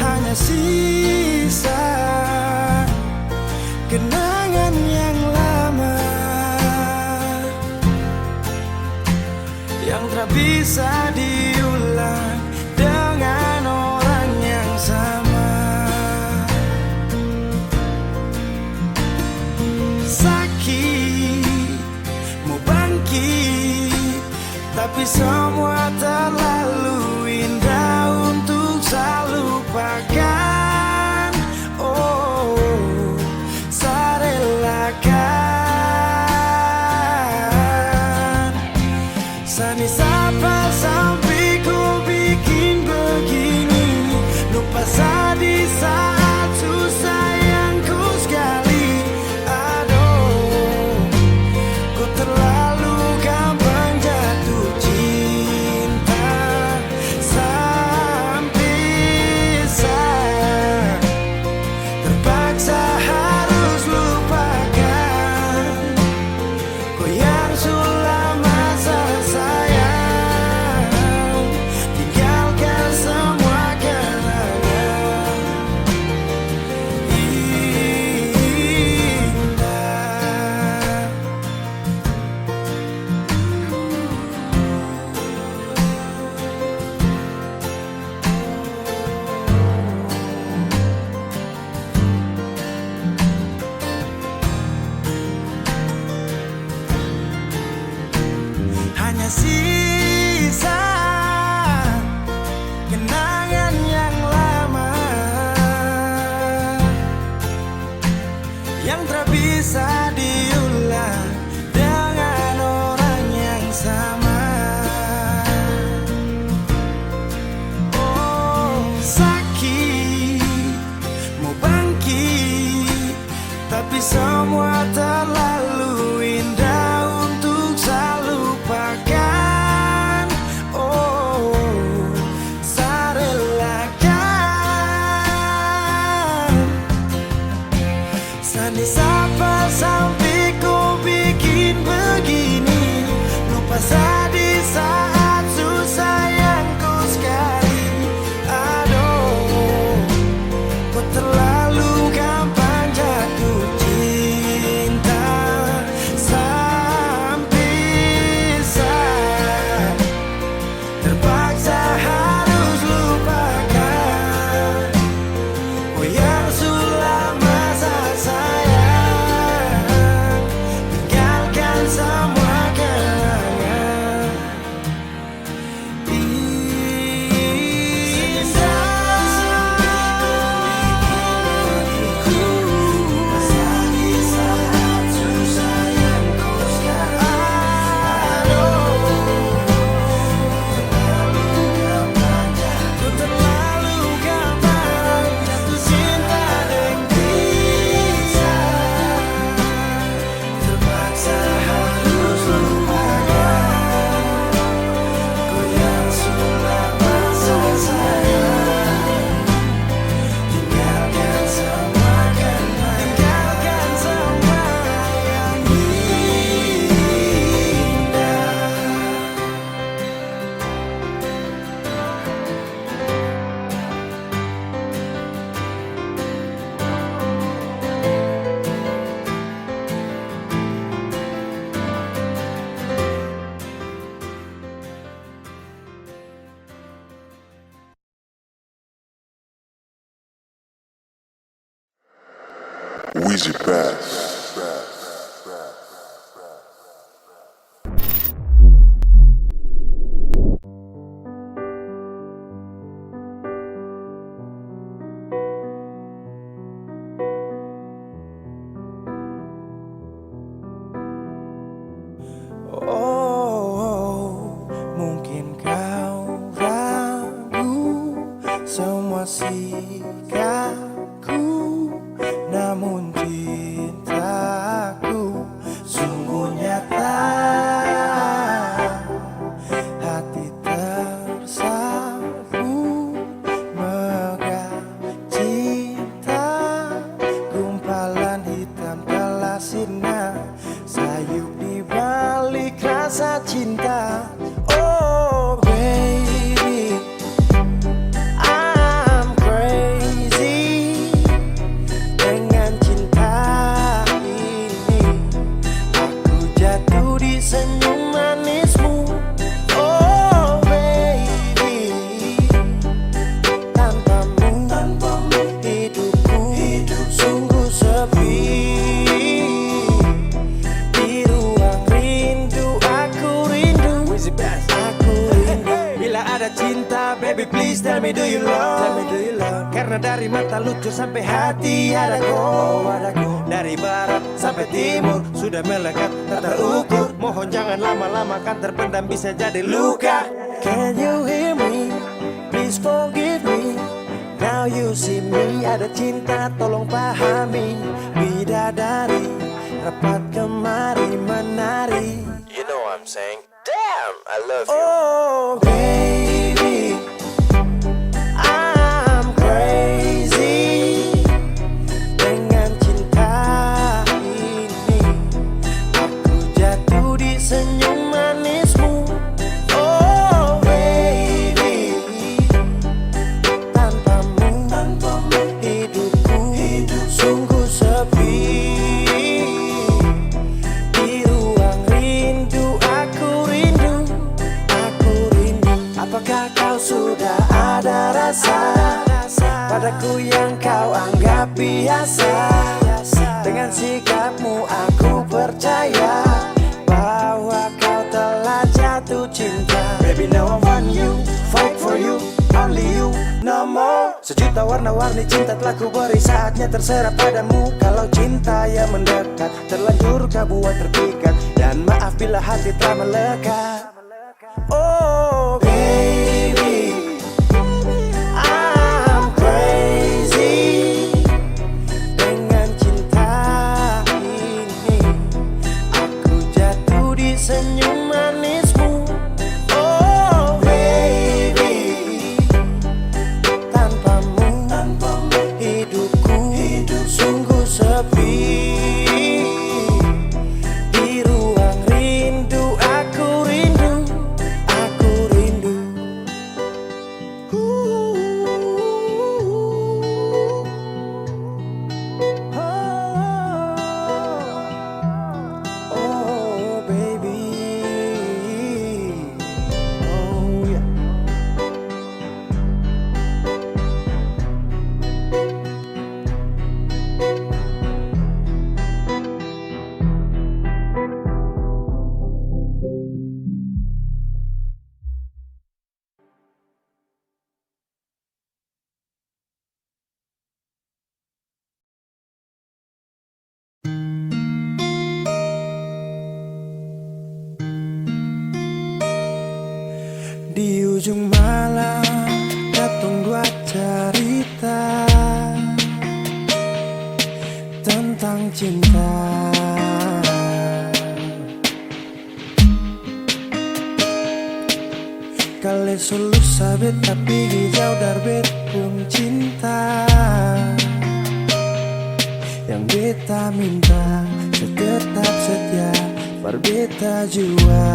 Hanya sisa kenangan yang lama yang tak bisa diulang dengan orang yang sama. Sakit mau bangkit, tapi semua terlalu indah untuk saya lupakan. Oh, saya relakan. Sani sapa sampai ku bikin begini, lupa saya di saat susah yang ku sekali. Aduh, ku terlalu gampang jatuh cinta sampai saya terpaksa harus lupakan kau yang sudah masa sayang, tinggalkan semua kenangan indah. Hanya sisa kenangan yang lama yang tak bisa diulang dengan orang yang sama. Oh, sakit mau bangkit, tapi semua terlalu indah untuk saya lupakan. Oh, saya relakan. Sani sapa sampai ku bikin begini, lupa saya di saat susah yang ku sekali. Aduh, kau terlalu gampang jatuh cinta sampai saya terpaksa harus lupakan kau yang sudah masa sayang, tinggalkan semua kenangan Weezy Bass. Oh, mungkin kau ragu semua sikapku, namun cintaku sungguh nyata. Let me do you love. Karena dari mata lucu sampai hati ada kau. Dari barat sampai timur sudah melekat tak terukur. Mohon jangan lama-lama kan terpendam bisa jadi luka. Can you hear me? Please forgive me. Now you see me. Ada cinta tolong pahami. Bidadari rapat kemari menari. You know what I'm saying? Damn, I love you. Oh baby, I'm crazy dengan cinta ini. Aku jatuh di senyum manismu. Oh baby, tanpamu hidupku sungguh sepi. Di ruang rindu aku rindu. Apakah kau sudah ada rasa padaku yang kau anggap biasa? Dengan sikapmu aku percaya bahwa kau telah jatuh cinta. Baby now I want you, fight for you, only you, no more. Sejuta warna-warni cinta telah ku beri, saatnya terserah padamu. Kalau cinta yang mendekat terlanjur kau buat terpikat. Dan maaf bila hati telah melekat. Oh baby, I'm crazy dengan cinta ini. Aku jatuh di senyum manismu. Oh baby, tanpamu hidupku sungguh sepi. Di ruang rindu aku rindu. Di ujung malam datang dua cerita tentang cinta. Kali selalu sabit tapi hijau darbet pun cinta. Yang beta minta tetap setia berbeta jua.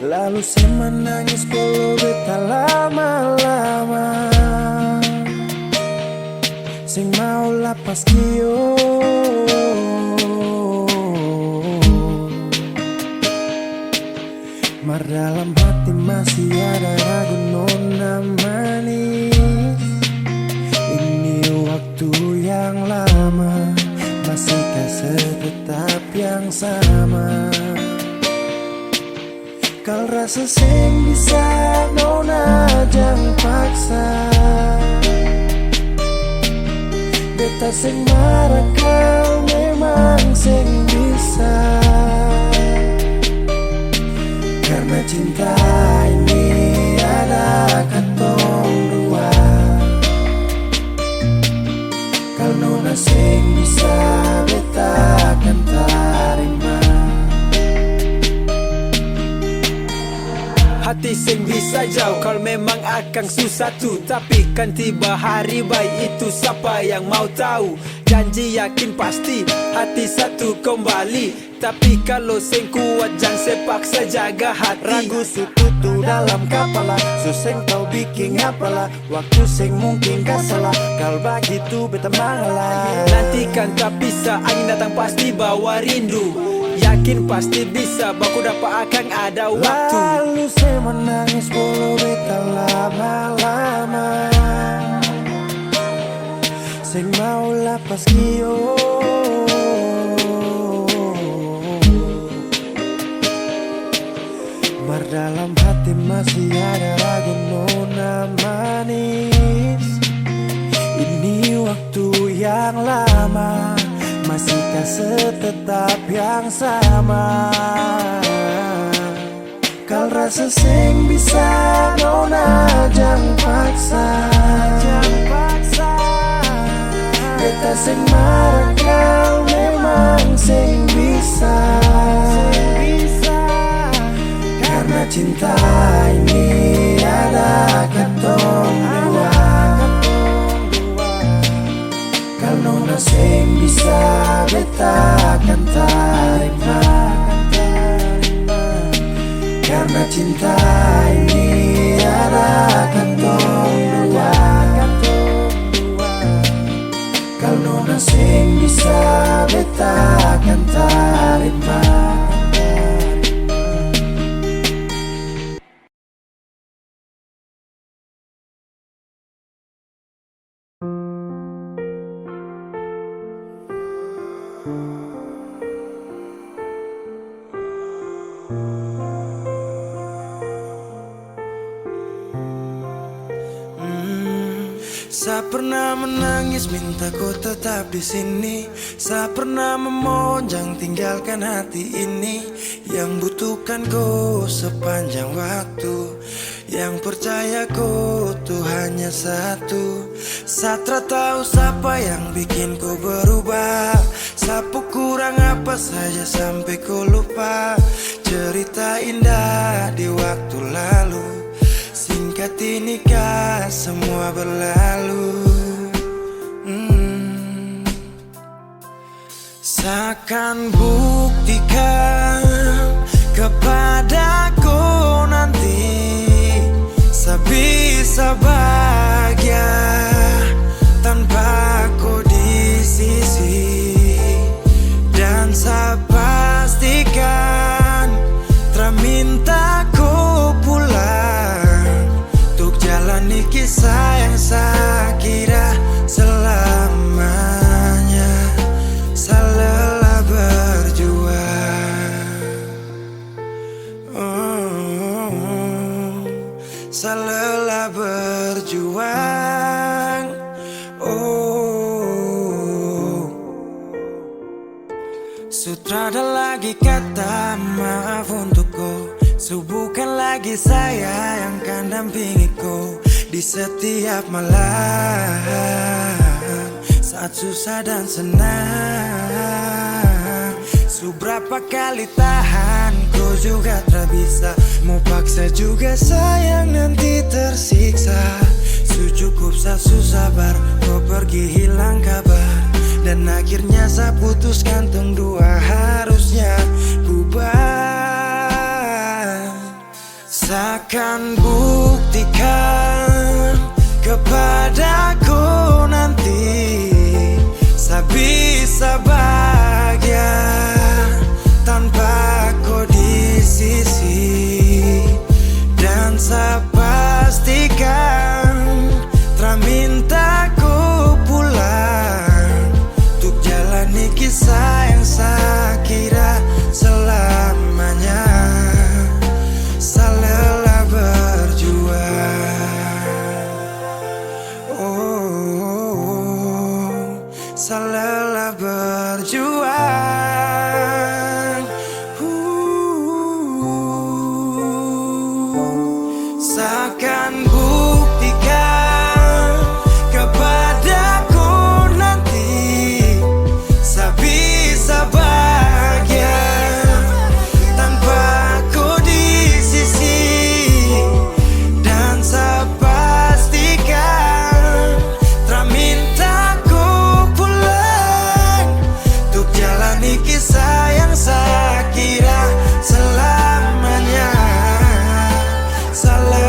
Lalu saya menangis polo beta lama-lama. Sing mau lapas kio. Mar dalam hati masih ada ragu nona manis. Ini waktu yang lama, masihkah setetap yang sama? Kal rasa sing bisa nona jangan paksa. Beta sing marah kau memang sing bisa. Karena cinta ini ada katong dua. Kal nona sing bisa beta akan tarima. Hati sing bisa jauh kalau memang akan susah tuh. Tapi kan tiba hari baik itu siapa yang mau tahu. Janji yakin pasti hati satu kembali. Tapi kalau sing kuat jangan sepaksa jaga hati. Ragu sututu dalam kepala, suseng kau bikin apalah. Waktu sing mungkin gak salah, kal begitu beta mengalah. Nantikan tak bisa, angin datang pasti bawa rindu. Yakin pasti bisa, baku dapat akan ada waktu. Lalu saya menangis bolo beta lama-lama. Sing mau lapas kio. Mar dalam hati masih ada ragu nona yang lama, masihkah setetap yang sama? Kal rasa sing bisa nona jang paksa, beta sing marah kau memang sing bisa. Karena cinta ini ada katong dua, kal nona sing bisa beta akan terima. Karena cinta ini ada katong dua, kal nona sing bisa beta akan terima. Sa pernah menangis minta kau tetap di sini. Sa pernah memonjang tinggalkan hati ini. Yang butuhkan kau sepanjang waktu, yang percaya kau tuh hanya satu. Sa tak tahu siapa yang bikin kau berubah. Sapu kurang apa saja sampai kau lupa cerita indah di waktu lalu. Singkat ini kah semua berlalu. Seakan buktikan kepadaku nanti sebisa bahagia tanpa kau di sisi. Dan saya pastikan terminta kau pulang untuk jalani kisah yang saya kira selamanya. Saya lelah berjuang, saya lelah berjuang. Sutrada lagi kata maaf untukku. Bukan lagi saya yang akan dampingi kau di setiap malam, saat susah dan senang. Seberapa kali tahan kau juga tak bisa. Mau paksa juga sayang nanti tersiksa. Cukup saya sabar kau pergi hilang kabar. Dan akhirnya saya putuskan tong dua harusnya bubar. Seakan buktikan kepadaku nanti saya bisa bahagia tanpa kau di sisi. Dan saya pastikan terminta kau pulang untuk jalani kisah yang saya kira selamanya. Saya lelah berjuang, saya lelah berjuang. Seakan buktikan kepadaku nanti saya bisa bahagia tanpa kau di sisi. Dan saya pastikan terminta kau pulang untuk jalani kisah yang saya kira selamanya. Salah